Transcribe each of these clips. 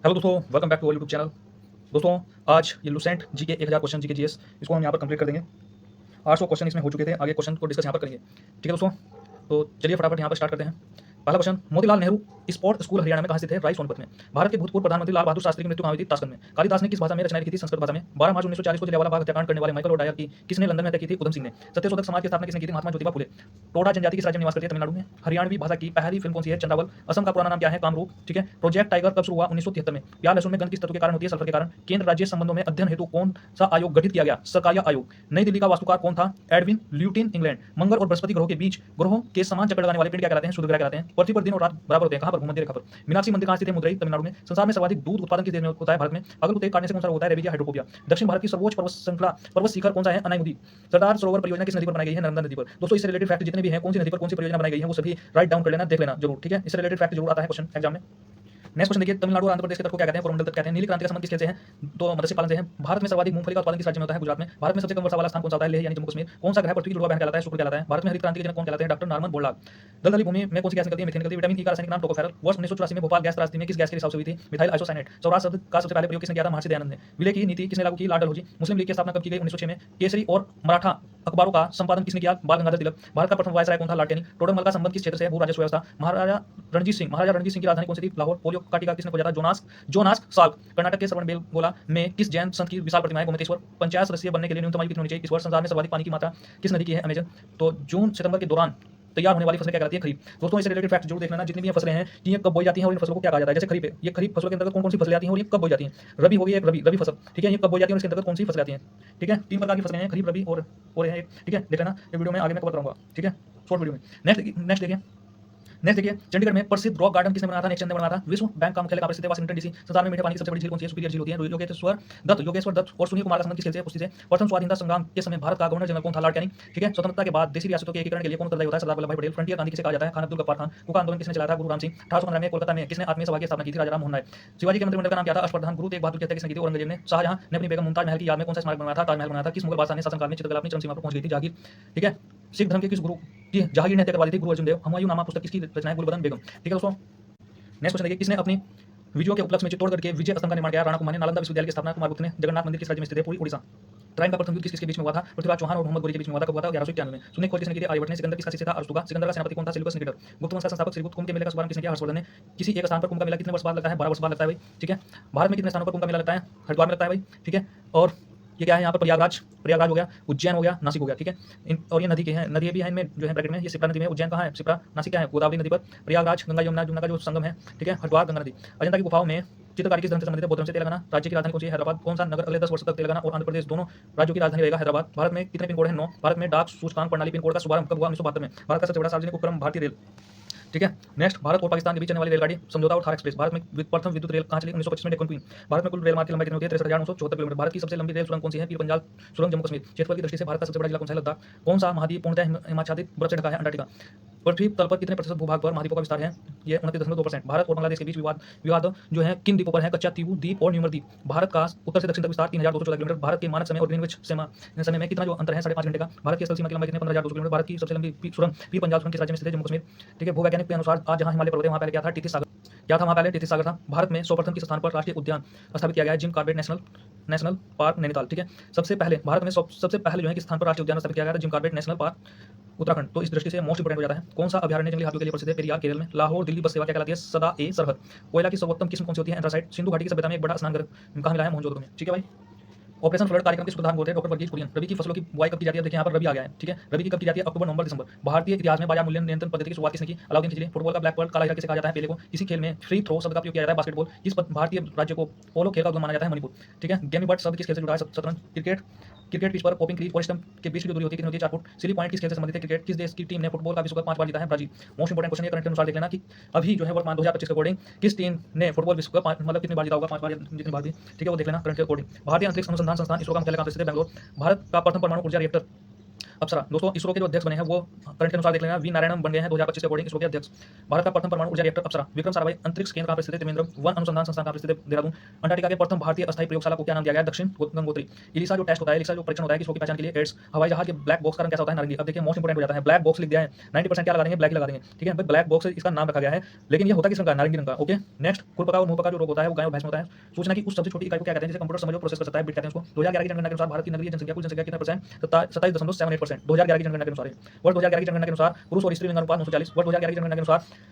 Hello दोस्तों, welcome back to our YouTube channel. दोस्तों, आज ये लुसेंट जी के 1000 क्वेश्चन जी के जीएस इसको हम यहाँ पर कंप्लीट कर देंगे। 800 क्वेश्चन इसमें हो चुके थे। आगे क्वेश्चन को डिस्कस यहाँ पर करेंगे। ठीक है दोस्तों, तो चलिए फटाफट यहाँ पर स्टार्ट करते हैं। पहला question, Motilal Nehru sport school Haryana में कहाँ स्थित है? राय सोनीपत में। भारत के भूतपूर्व प्रधानमंत्री लाल बहादुर शास्त्री की मृत्यु कहाँ हुई थी? ताशकंद में। कालिदास ने किस भाषा में रचनाएं लिखी थी? संस्कृत भाषा में। 12 मार्च 1940 को जलियांवाला बाग हत्याकांड करने वाले माइकल और डायर की किसने लंदन में हत्या की थी? उधम सिंह ने। सत्यशोधक समाज की स्थापना किसने की थी? महात्मा ज्योतिबा फुले। टोडा जनजाति किस राज्य में निवास करती है? तमिलनाडु में। हरियाणवी भाषा की पहली फिल्म कौन सी है? चंद्रावल। असम का पुराना नाम क्या है? कामरूप। ठीक है। प्रोजेक्ट टाइगर कब शुरू हुआ? 1973 में। प्याज लहसुन में गंध किस तत्व के कारण होती है? सल्फर के कारण। केंद्र राज्य संबंधों में अध्ययन हेतु कौन सा आयोग गठित किया गया? सकाया आयोग। नई दिल्ली का वास्तुकार कौन था? Edwin lutein, England. मंगल और बृहस्पति ग्रहों के बीच ग्रहों के समान चक्कर लगाने वाले पिंड क्या कहलाते हैं? सूर्य ग्रह कहलाते हैं। पृथ्वी पर दिन और रात बराबर होते हैं कहां पर? भूमध्य रेखा पर। मीनाक्षी मंदिर कहां स्थित है? मदुरई, तमिलनाडु में। संसार में सर्वाधिक दूध उत्पादन किस देश में होता है? भारत में। अगर उतेक काटने से कौन सा रोग होता है? रेबीज या हाइड्रोफोबिया। दक्षिण भारत की सर्वोच्च पर्वत श्रृंखला पर्वत शिखर कौन सा है? अनायमुदी। सरदार सरोवर परियोजना किस नदी पर बनाई गई है? नर्मदा नदी पर। दोस्तों, इससे रिलेटेड फैक्ट जितने भी हैं, कौन सी नदी पर कौन सी परियोजना बनाई गई है, वो सभी राइट डाउन कर लेना, देख लेना जरूर। ठीक है, इससे रिलेटेड फैक्ट जरूर आता है क्वेश्चन एग्जाम में। नेक्स्ट क्वेश्चन देखिए, तमिलनाडु और आंध्र प्रदेश के तट को क्या कहते हैं? कोरोमंडल तट कहते हैं। नीली क्रांति का संबंध किस खेल से है? तो मत्स्य पालन से है। भारत में सर्वाधिक मूंगफली का उत्पादन किस राज्य में होता है? गुजरात में। भारत में सबसे कम वर्षा वाला स्थान कौन सा होता है? लेह यानी जम्मू कश्मीर। कौन सा ग्रह पृथ्वी की जुड़वा बहन कहलाता है? शुक्र कहलाता है। भारत में हरित क्रांति के जनक कौन कहलाते हैं? Doctor Norman Borlaug. दलदली भूमि में कौन सी गैस निकलती है? मीथेन निकलती है। विटामिन ई का रासायनिक नाम टोकोफेरल। वर्ष 1984 में भोपाल गैस त्रासदी में किस गैस के रिसाव से हुई थी? Methyl isocyanate. स्वराज शब्द का सबसे पहले प्रयोग किसने किया था? महर्षि दयानंद ने। विलय की नीति किसने लागू की? लॉर्ड डलहौजी। मुस्लिम लीग की स्थापना कब की गई? 1906 में। केसरी और मराठा अखबारों का संपादन किसने किया? बाल गंगाधर तिलक। भारत का प्रथम वायसराय कौन था? Lord Canning. टोडरमल का संबंध किस क्षेत्र से है? भू राजस्व व्यवस्था। महाराजा रणजीत सिंह की राजधानी कौन सी थी? लाहौर। पोलियो का टीका किसने खोजा था? Jonas Salk. कर्नाटक के श्रवणबेलगोला में किस जैन संत की विशाल प्रतिमा है? गोमतेश्वर। पंचायत सदस्यीय बनने के लिए न्यूनतम आयु कितनी होनी चाहिए? इस वर्ष संसार में सर्वाधिक पानी की मात्रा किस नदी की है? अमेजन। तो जून सितंबर के दौरान तैयार होने वाली फसलें क्या कहलाती है? खरीफ। दोस्तों, इससे रिलेटेड फैक्ट जरूर देख लेना, जितनी भी ये फसलें हैं कि ये कब बोई जाती हैं और इन फसलों को क्या कहा जाता है। जैसे खरीफ है, ये खरीफ फसलों के अंतर्गत कौन कौन सी फसलें आती हैं और ये कब बोई जाती हैं? रबी हो गई एक रबी फसल। ठीक है, ये कब बोई जाती है और इसके अंतर्गत कौन सी फसलें आती हैं? ठीक है, 3 प्रकार की फसलें हैं, खरीफ, रबी और है एक। ठीक है, देख लेना, ये वीडियो में आगे मैं कवर करूंगा। ठीक है, शॉर्ट वीडियो में। नेक्स्ट देखिए, चंडीगढ़ में प्रसिद्ध रॉक गार्डन किसने बनाया था? नेक्स्ट ने बनाया था। विश्व बैंक का मुख्यालय कहां पर स्थित है? Washington DC. संसार में मीठे पानी की सबसे बड़ी झील कौन सी है? सुपीरियर झील होती है। योगेश्वर दत्त और सुनील कुमार का संबंध किस खेल से? कुश्ती से। प्रथम स्वाधीनता संग्राम के समय भारत का गवर्नर जनरल कौन था? Lord Canning. ठीक है, स्वतंत्रता के बाद देशी रियासतों के एकीकरण के लिए कौन उत्तरदायी होता है? सरदार वल्लभ भाई पटेल। फ्रंटियर गांधी किसे कहा जाता है? खान अब्दुल गफ्फार खान। कुका आंदोलन किसने चलाया था? गुरु राम सिंह। 1815 में कोलकाता में किसने आत्मीय सभा की स्थापना की थी? राजा राम मोहन राय। शिवाजी के मंत्रिमंडल का नाम क्या था? अष्टप्रधान। गुरु तेग बहादुर की हत्या किसने की थी? औरंगजेब ने। शाहजहां ने अपनी बेगम मुमताज महल की याद में कौन सा स्मारक बनवाया था? ताजमहल बनाया था। किस मुगल बादशाह ने शासनकाल में चित्रकला अपनी चरम सीमा पर पहुंच गई थी? जहांगीर। ठीक है, सिख धर्म के किस गुरु की जहांगीर ने हत्या करवा दी थी? गुरु अर्जुन देव। हुमायूं नामा पुस्तक किसकी रचना है? गुलबदन बेगम। ठीक है दोस्तों, नेक्स्ट क्वेश्चन देखिए, किसने अपनी विजयों के उपलक्ष्य में चित्तौड़गढ़ के विजय स्तंभ का निर्माण किया? राणा कुंभा ने। नालंदा विश्वविद्यालय की स्थापना कुमारगुप्त ने। जगन्नाथ मंदिर किस राज्य में स्थित है? पूरी ओडिशा। ट्राइम का प्रथम युद्ध किसके बीच में हुआ था? पृथ्वीराज चौहान और मोहम्मद गोरी के बीच में हुआ था। कब हुआ था? 1191 में। शून्य खोज किसने की थी? आर्यभट्ट ने। सिकंदर किसका शिष्य था? अरस्तुगा। सिकंदर का सेनापति कौन था? Seleucus Nicator. गुप्त वंश का संस्थापक श्रीगुप्त। कुंभ के मेले का शुभारंभ किसने किया? हर्षवर्धन ने। किसी एक स्थान पर कुंभ का मेला कितने वर्ष बाद लगता है? 12 वर्ष बाद लगता है भाई। ठीक है, भारत में कितने स्थानों पर कुंभ का मेला लगता है? हरिद्वार में लगता है भाई। ठीक है, और ये क्या है यहाँ पर? प्रयागराज हो गया, उज्जैन हो गया, नासिक हो गया। ठीक है, और ये नदी के हैं, नदी भी है इनमें जो है ब्रैकेट में। ये शिप्रा नदी में। उज्जैन कहाँ है? शिप्रा। नासिक क्या है? गोदावरी नदी पर। प्रयागराज गंगा यमुना का जो संगम है। ठीक है, हरिद्वार गंगा नदी। अजंता की गुफाओं में चित्रकारी किस धर्म से संबंधित है? बौद्ध धर्म से। तेलंगाना राज्य की राजधानी कौन सी है? हैदराबाद। कौन सा नगर अगले 10 वर्ष तक तेलंगाना और आंध्र प्रदेश दोनों राज्यों की राजधानी रहेगा? हैदराबाद। भारत में कितने पिन कोड है? 9। भारत में डाक सूचकांक प्रणाली पिन कोड का शुभारंभ कब हुआ? 1972 में। भारत का सबसे बड़ा सार्वजनिक उपक्रम भारतीय रेल। ठीक है, नेक्स्ट, भारत और पाकिस्तान के बीच चलने वाली रेलगाड़ी समझौता और थार एक्सप्रेस। भारत में प्रथम विद्युत रेल कहाँ चली? 1925 में डेक्कन क्वीन। भारत में कुल रेल मार्ग की लंबाई कितनी होती है? 63,974 किलोमीटर। भारत की सबसे लंबी रेल सुरंग कौन सी है? पीर पंजाल सुरंग, जम्मू कश्मीर। क्षेत्रफल की दृष्टि से भारत का सबसे बड़ा जिला कौन सा है? लद्दाख। कौन सा महाद्वीप पूर्णतः हिमाच्छादित बर्फ से ढका है? अंटार्कटिका। पृथ्वी तल पर कितने प्रतिशत भूभाग पर महाद्वीपों का विस्तार है? ये 29.2%। भारत और बांग्लादेश के बीच विवाद जो है किन द्वीपों पर है? कच्चा तीबू द्वीप और न्यूमर द्वीप। भारत का उत्तर से दक्षिण तक विस्तार 3214 किलोमीटर। भारत के मानक समय और ग्रीनविच समय में कितना जो अंतर है? 5.5 घंटे का। भारत की स्थल सीमा की लंबाई कितनी? 15,200 किलोमीटर। भारत की सबसे लंबी सुरंग पीर पंजाल सुरंग किस राज्य में स्थित है? जम्मू कश्मीर। ठीक है, भूवैज्ञानिक के अनुसार आज जहां हिमालय पर्वत है वहां पहले क्या था? टिथिस सागर। क्या था वहां पहले? टिथिस सागर था। भारत में सर्वप्रथम किस स्थान पर राष्ट्रीय उद्यान स्थापित किया गया है? Jim Corbett national park Nainital. ठीक है, सबसे पहले भारत में सबसे पहले जो है किस स्थान पर राष्ट्रीय उद्यान स्थापित किया गया था? Jim Corbett national park Uttarakhand. तो इस दृष्टि से मोस्ट इंपोर्टेंट हो जाता है। कौन सा अभयारण्य जंगली हाथियों के लिए प्रसिद्ध है? पेरियार केरल में। लाहौर दिल्ली बस सेवा क्या कहलाती है? सदा ए सरहद। कोयला की सर्वोत्तम किस्म कौन सी होती है? एंथ्रासाइट। सिंधु घाटी की सभ्यता में एक बड़ा स्नानघर कहाँ मिला है? मोहनजोदड़ो में। ठीक है भाई, ऑपरेशन फ्लड कार्यक्रम के प्रधान बोलते हैं डॉक्टर वर्गीज कुरियन। रबी की फसलों की बुआई कब की जाती है? देखिए यहाँ पर रबी आ गया है। ठीक है, रबी की कब की जाती है? अक्टूबर, नवंबर, दिसंबर। भारतीय इतिहास में बाजार मूल्य नियंत्रण पद्धति की शुरुआत किसने की? अलाउद्दीन खिलजी। फुटबॉल का ब्लैक पर्ल काला हीरा किसे कहा जाता है? पेले को। किसी खेल में फ्री थ्रो शब्द का उपयोग किया जाता है? बास्केटबॉल। किस भारतीय राज्य को पोलो खेल का उद्गम माना जाता है? मणिपुर। ठीक है, गेमी बर्ड शब्द किस खेल से जुड़ा है? शतरंज। क्रिकेट पिच पर पॉपिंग क्रीज और स्टंप के बीच की जो दूरी होती है कितनी होती है? 4 फुट। सीली पॉइंट किस खेल से संबंधित है? क्रिकेट। किस देश की टीम ने फुटबॉल का विश्व कप 5 बार जीता है? ब्राजील। मोस्ट इंपोर्टेंट क्वेश्चन ये करंट अनुसार देख लेना कि अभी जो है वर्तमान 2025 के अकॉर्डिंग किस टीम ने फुटबॉल विश्व कप मतलब कितनी बार जीता होगा? 5 बार जितनी बार थी। ठीक है, वो देख लेना करंट के अकॉर्डिंग। भारतीय अंतरिक्ष अनुसंधान संस्थान इसरो का मुख्यालय कहाँ पर स्थित है? बेंगलोर। भारत का प्रथम परमाणु ऊर्जा रिएक्टर अप्सरा। दोस्तों इसरो के जो अध्यक्ष बने हैं वो करंट के अनुसार देख लेना, वी नारायणन बन गए हैं 2025 के अकॉर्डिंग इसरो के अध्यक्ष। भारत का प्रथम परमाणु ऊर्जा रिएक्टर अप्सरा। विक्रम साराभाई अंतरिक्ष केंद्र कहाँ पर स्थित है? त्रिवेंद्रम। वन अनुसंधान संस्थान कहाँ पर स्थित है? देहरादून। अंटार्कटिका के प्रथम भारतीय अस्थायी प्रयोगशाला को क्या नाम दिया गया है? दक्षिण गंगोत्री। इलिसा जो टेस्ट होता है, इलिसा जो परीक्षण होता है किसरों की पहचान के लिए? एड्स। हवाई जहाज के ब्लैक बॉक्स का रंग कैसा होता है? नारंगी। अब देखिए मोस्ट इंपोर्टेंट हो जाता है, ब्लैक बॉक्स लिख दिया है, 90% क्या लगा देंगे? ब्लैक लगा देंगे, ठीक है। ब्लैक बॉक्स इसका नाम रखा गया है, लेकिन ये होता किस रंग का? नारंगी रंग का। ओके नेक्स्ट, खुरपका और मुंहपका जो रोग होता है वो गाय और भैंस में होता है। सूचना की उस सबसे छोटी इकाई को क्या कहते हैं जिसे कंप्यूटर समझ और प्रोसेस कर सकता है? बिट कहते हैं उसको। 2011 की जनगणना के अनुसार भारत की नगरीय जनसंख्या कुल जनसंख्या कितना परसेंट? 27.78%। 2011 की जनगणना के अनुसार। वर्ष 2011 की जनगणना के अनुसार पुरुष और स्त्री लिंगानुपात 940। वर्ष 2011 की जनगणना के अनुसार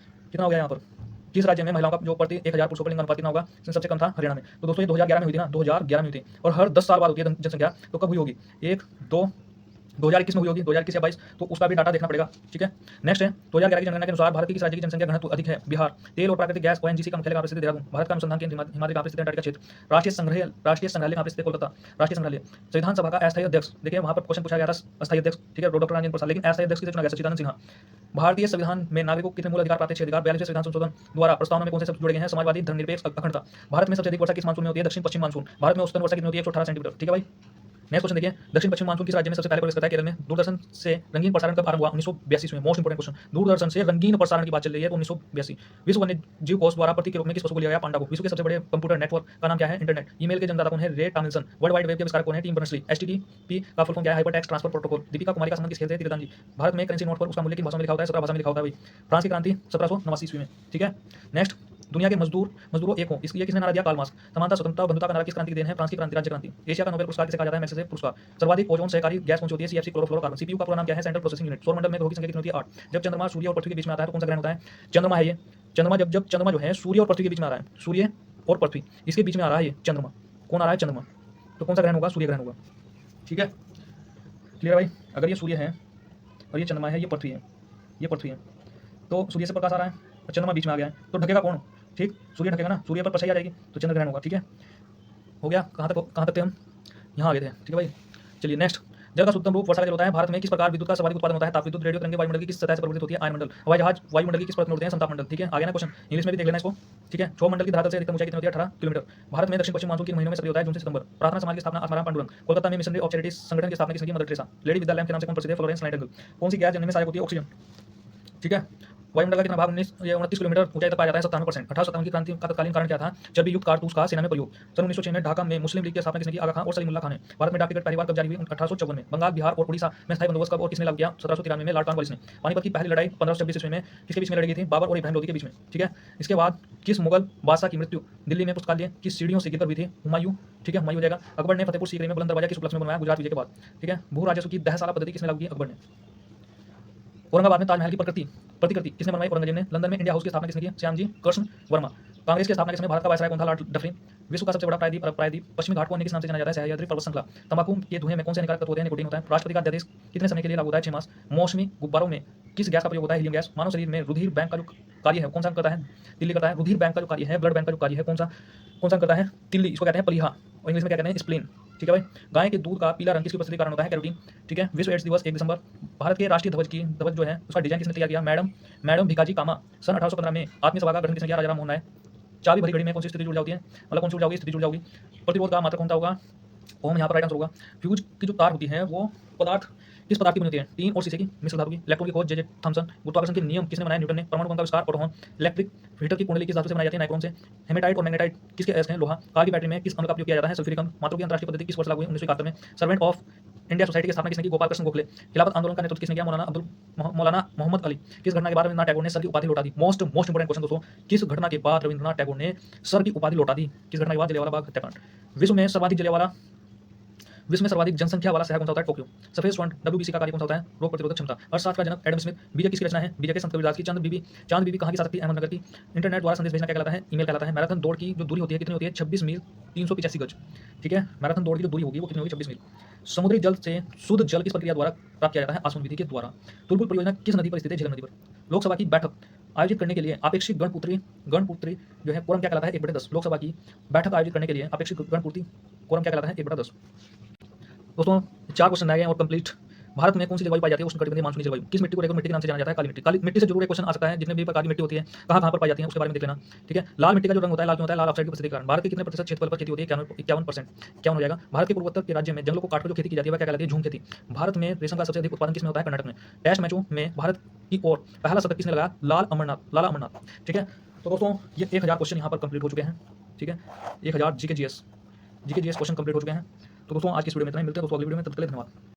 कितना हो गया यहाँ पर? किस राज्य में महिलाओं का जो प्रति 1000 पुरुषों पर लिंगानुपात कितना होगा? इसमें सबसे कम था हरियाणा में। तो दोस्तों ये 2011 में हुई थी ना, 2011 में हुई थी, और हर 10 साल बाद होती है जनसंख्या। तो कब हुई होगी? 1 2 2021 में हुई होगी, 2021 या 22, तो उसका भी डाटा देखना पड़ेगा, ठीक है। नेक्स्ट है 2011 की जनगणना के अनुसार भारत की किस राज्य की जनसंख्या घनत्व अधिक है? बिहार। तेल और प्राकृतिक गैस ओएनजीसी का मुख्यालय कहाँ पर स्थित है? देहरादून। भारत का अनुसंधान केंद्र हिमालय कहाँ पर स्थित है? अंटार्कटिका क्षेत्र। राष्ट्रीय संग्रहालय कहाँ पर स्थित है? कोलकाता। राष्ट्रीय संग्रहालय। संविधान सभा का अस्थायी अध्यक्ष, देखिए वहाँ पर क्वेश्चन पूछा गया था अस्थायी अध्यक्ष, ठीक है, डॉक्टर राजेंद्र प्रसाद, लेकिन अस्थायी अध्यक्ष किसे चुना गया? सच्चिदानंद सिन्हा। भारतीय संविधान में नागरिकों को कितने मूल अधिकार प्राप्त है? 6 अधिकार। 42वें संविधान संशोधन द्वारा प्रस्तावना में कौन से शब्द जुड़े गए हैं? समाजवादी, धर्मनिरपेक्ष, अखंडता। भारत में सबसे अधिक वर्षा किस मानसून में होती है? दक्षिण पश्चिम मानसून। भारत में औसतन वर्षा कितनी होती है? 118 सेंटीमीटर, ठीक है भाई। नेक्स्ट क्वेश्चन देखिए, दक्षिण पश्चिम मानसून किस राज्य में सबसे पहले प्रवेश करता है? केरल में। दूरदर्शन से रंगीन प्रसारण कब आरंभ हुआ? 1982 में। मोस्ट इंपोर्टेंट क्वेश्चन, दूरदर्शन से रंगीन प्रसारण की बात चल रही है तो 1982। विश्व वन्य जीव कोष द्वारा प्रतीक के रूप में किस पशु को लिया गया? पांडा को। विश्व के सबसे बड़े कंप्यूटर नेटवर्क का नाम क्या है? इंटरनेट। ईमेल के जन्मदाता कौन है? रे टॉमलिंसन। वर्ल्ड वाइड वेब के आविष्कारक कौन है? Tim Berners Lee. एचटीटीपी का फुल फॉर्म क्या है? Hypertext transfer protocol. Deepika Kumari का संबंध किस खेल से? तीरंदाजी। भारत में करेंसी नोट पर उसका मूल्य किस भाषा में लिखा होता है? 17 भाषा में लिखा होता है भाई। फ्रांस की क्रांति 1789 ईस्वी में, ठीक है। नेक्स्ट, दुनिया के मजदूरों एक हो, इसलिए किसने नारा दिया? Karl Marx. समानता, स्वतंत्रता और बंधुता का नारा किस क्रांति की देन है? फ्रांस की क्रांति, राज्य क्रांति। एशिया का नोबेल पुरस्कार किसे कहा जाता है? मैग्सेसे पुरस्कार। सर्वाधिक ओजोन सहकारी गैस कौन सी होती है? CFC, chlorofluorocarbon. सीपीयू का पूरा नाम क्या है? Central processing unit. सौरमंडल में ग्रहों की संख्या कितनी होती है? 8। जब चंद्रमा सूर्य और पृथ्वी के बीच में आता है तो कौन सा ग्रहण होता है? चंद्रमा है ये। चंद्रमा जब चंद्रमा जो है सूर्य और पृथ्वी के बीच में आ रहा है, सूर्य और पृथ्वी इसके बीच में आ रहा है ये चंद्रमा। कौन आ रहा है? चंद्रमा। तो कौन सा ग्रहण होगा? सूर्य ग्रहण होगा, ठीक है। क्लियर भाई? अगर ये सूर्य है और ये चंद्रमा है, ये पृथ्वी है, ये पृथ्वी है, तो सूर्य से प्रकाश आ रहा है और चंद्रमा बीच में आ गया है, तो ढकेगा कौन? ठीक, सूर्य ढकेगा ना, सूर्य पर परछाई आ जाएगी तो चंद्र ग्रहण होगा, ठीक है। हो गया? कहाँ तक थे हम? यहाँ आ गए थे, ठीक है भाई। चलिए नेक्स्ट, जल का शुद्धतम रूप वर्षा का जल होता है। भारत में किस प्रकार विद्युत का सर्वाधिक उत्पादन होता है? ताप विद्युत। रेडियो तरंगे वायुमंडल की किस सतह से प्रवर्तित होती है? आयनमंडल। हवाई जहाज वायुमंडल की किस परत में उड़ते हैं? समताप मंडल, ठीक है। आगे ना क्वेश्चन इंग्लिश में भी देख लेना इसको, ठीक है। क्षोभमंडल की धरातल से अधिकतम ऊंचाई कितनी होती है? 18 किलोमीटर। भारत में दक्षिण पश्चिम मानसून किन महीनों में सक्रिय होता है? जून से सितंबर। प्रार्थना समाज की स्थापना आत्माराम पांडुरंग। कोलकाता में मिशनरी ऑफ चैरिटी संगठन की स्थापना किसने की? Mother Teresa. Lady with the lamp के नाम से कौन प्रसिद्ध है? Florence Nightingale. कौन सी गैस जलने में सहायक होती है? ऑक्सीजन, ठीक है। वायुमंडल का कितना भाग 29 किलोमीटर ऊंचाई तक पाया जाता है? 97%। 1857 की क्रांति का तत्कालीन कारण क्या था? चर्बी युक्त कारतूस का सेना में प्रयोग। सन 1906 में ढाका में मुस्लिम लीग की स्थापना किसने की? आगा खान और सलीमुल्लाह खान ने। भारत में डाक टिकट पहली बार कब जारी हुई? 1854 में। बंगाल, बिहार और उड़ीसा में स्थायी बंदोबस्त कब और किसने लागू किया? 1793 में, लॉर्ड कॉर्नवालिस ने। पानीपत की पहली लड़ाई 1526 ईस्वी में किसके बीच में लड़ी गई थी? बाबर और इब्राहिम लोदी के बीच में, ठीक है। इसके बाद किस मुगल बादशाह की मृत्यु दिल्ली में पुस्तकालय की सीढ़ियों से गिरकर हुई थी? हुमायूं, ठीक है, हुमायूं हो जाएगा। अकबर ने फतेहपुर सीकरी में बुलंद दरवाजा किस उपलक्ष्य में बनवाया? गुजरात विजय के बाद, ठीक है। भू राजस्व की दहसाला पद्धति किसने लागू की? अकबर ने। औरंगाबाद में ताजमहल की प्रतिकृति किसने बनवाई? औरंगजेब ने। लंदन में इंडिया हाउस की स्थापना किसने की? श्यामजी कृष्ण वर्मा। कांग्रेस की स्थापना किसने? भारत का वायसराय कौन था? Lord Dufferin. विश्व का सबसे बड़ा प्रायद्वीप पश्चिमी घाट को अन्य किस नाम से जाना जाता है? सह्याद्री पर्वत श्रृंखला। तंबाकू के धुएं में कौन से हानिकारक तत्व होते हैं? निकोटीन होता है। राष्ट्रपति का अध्यादेश कितने समय के लिए लागू होता है? 6 मास। मौसमी गुब्बारों में किस गैस का प्रयोग होता है? Helium gas. मानव शरीर में रुधिर बैंक का जो कार्य है कौन सा करता है? तिल्ली करता है। रुधिर बैंक का जो कार्य है, ब्लड बैंक का जो कार्य है, कौन सा करता है? तिल्ली। इसको कहते हैं प्लीहा और इंग्लिश में क्या कहते हैं? स्प्लीन, ठीक है भाई। गाय के दूध का पीला रंग किसकी उपस्थिति के कारण होता है? कैरोटीन, ठीक है। विश्व एड्स दिवस 1 दिसंबर। भारत के राष्ट्रीय ध्वज जो है उसका डिजाइन किसने तैयार किया? मैडम भिकाजी कामा। सन 1815 में आत्मीय सभा का गठन किसने किया? राजा राम मोहन राय। चाबी भरी घड़ी में कौन सी स्थिति जुड़ जाती है? मतलब कौन सी जुड़ जाओगी? स्थिति जुड़ जाओगी। प्रतिरोध का मात्रक कौन सा होगा? ओम। यहाँ पर राइट आंसर होगा। फ्यूज की जो तार होती है वो किस पदार्थ की बनी होती है? टीन और शीशे की मिश्र धातु की। इलेक्ट्रॉन की खोज जे थॉमसन। गुरुत्वाकर्षण के नियम किसने बनाए? न्यूटन ने। परमाणु बम का आविष्कार ऑटो हॉर्न। इलेक्ट्रिक हीटर की कुंडली किस धातु से बनाई जाती है? नाइक्रोम से। हेमेटाइट और मैग्नेटाइट किसके अयस्क हैं? लोहा। कार की बैटरी में किस अम्ल का उपयोग किया जाता है? सल्फ्यूरिक अम्ल। मात्रों की अंतर्राष्ट्रीय पद्धति किस वर्ष लागू हुई? 1971 में। सर्वेंट ऑफ इंडिया सोसाइटी की स्थापना किसने की? गोपाल कृष्ण गोखले। खिलाफत आंदोलन का नेतृत्व किसने किया? मौलाना मोहम्मद अली। किस घटना के बाद रविन्द्रनाथ टैगोर ने सर की उपाधि लौटा दी? मोस्ट इंपोर्टेंट क्वेश्चन दोस्तों, किस घटना के बाद रविन्द्रनाथ टैगोर ने सर की उपाधि लौटा दी? किस घटना के बाद? जलियांवाला बाग हत्याकांड। विश्व में सर्वाधिक जनसंख्या वाला शहर कौन सा होता है? टोक्यो। सफेद स्वर्ण WBC का कार्य कौन सा होता है? रोग प्रतिरोधक क्षमता। अर्थशास्त्र का जनक एडम स्मिथ। बीजे किसकी रचना है? बीजे के संत कबीरदास की। चांद बीबी कहाँ की साथ थी? अहमदनगर की। इंटरनेट द्वारा संदेश भेजना क्या कहलाता है? ईमेल कहलाता है। मैराथन दौड़ की जो दूरी होती है कितनी होती है? 26 मील 385 गज, ठीक है। मैराथन दौड़ की जो दूरी होगी वो कितनी होगी? 26 मील। समुद्री जल से शुद्ध जल किस प्रक्रिया द्वारा प्राप्त किया जाता है? आसवन विधि के द्वारा। तुलपुर परियोजना किस नदी पर स्थित है? झेलम नदी पर। लोकसभा की बैठक आयोजित करने के लिए अपेक्षित गणपूर्ति जो है कोरम क्या कहलाता है? 1/10। लोकसभा की बैठक आयोजित करने के लिए अपेक्षित गणपूर्ति कोरम क्या कहलाता है? 1/10। दोस्तों 4 क्वेश्चन रह गए और कंप्लीट भारत में कौन सी जलवायु पाई जाती है? उष्णकटिबंधीय मानसूनी जलवायु। किस मिट्टी को रेगिस्तान मिट्टी के नाम से जाना जाता है? काली मिट्टी। काली मिट्टी से जरूर एक क्वेश्चन आ सकता है, जितने भी प्रकार की मिट्टी होती है कहाँ-कहाँ पर पाई जाती है उसके बारे में देख लेना। ठीक है, लाल मिट्टी का जो रंग होता है, लाल क्यों होता है? लाल ऑक्साइड की उपस्थिति के कारण। भारत के कितने प्रतिशत क्षेत्रफल पर खेती होती है? 51%। 51 हो जाएगा। भारत के पूर्वोत्तर के राज्य में जंगलों को काटकर जो खेती की जाती है वह क्या कहलाती है? झूम खेती। भारत में रेशम का सबसे अधिक उत्पादन किसमें होता है? कर्नाटक में। टेस्ट मैचों में भारत की ओर पहला शतक किसने लगाया? लाला अमरनाथ। ठीक है, तो दोस्तों ये 1000 क्वेश्चन यहाँ पर कंप्लीट हो चुके हैं। ठीक है, 1000 जीके जीएस क्वेश्चन कंप्लीट हो चुके हैं। तो दोस्तों आज की इस वीडियो में इतना ही, मिलते हैं दोस्तों अगली वीडियो में, तब तक के लिए धन्यवाद।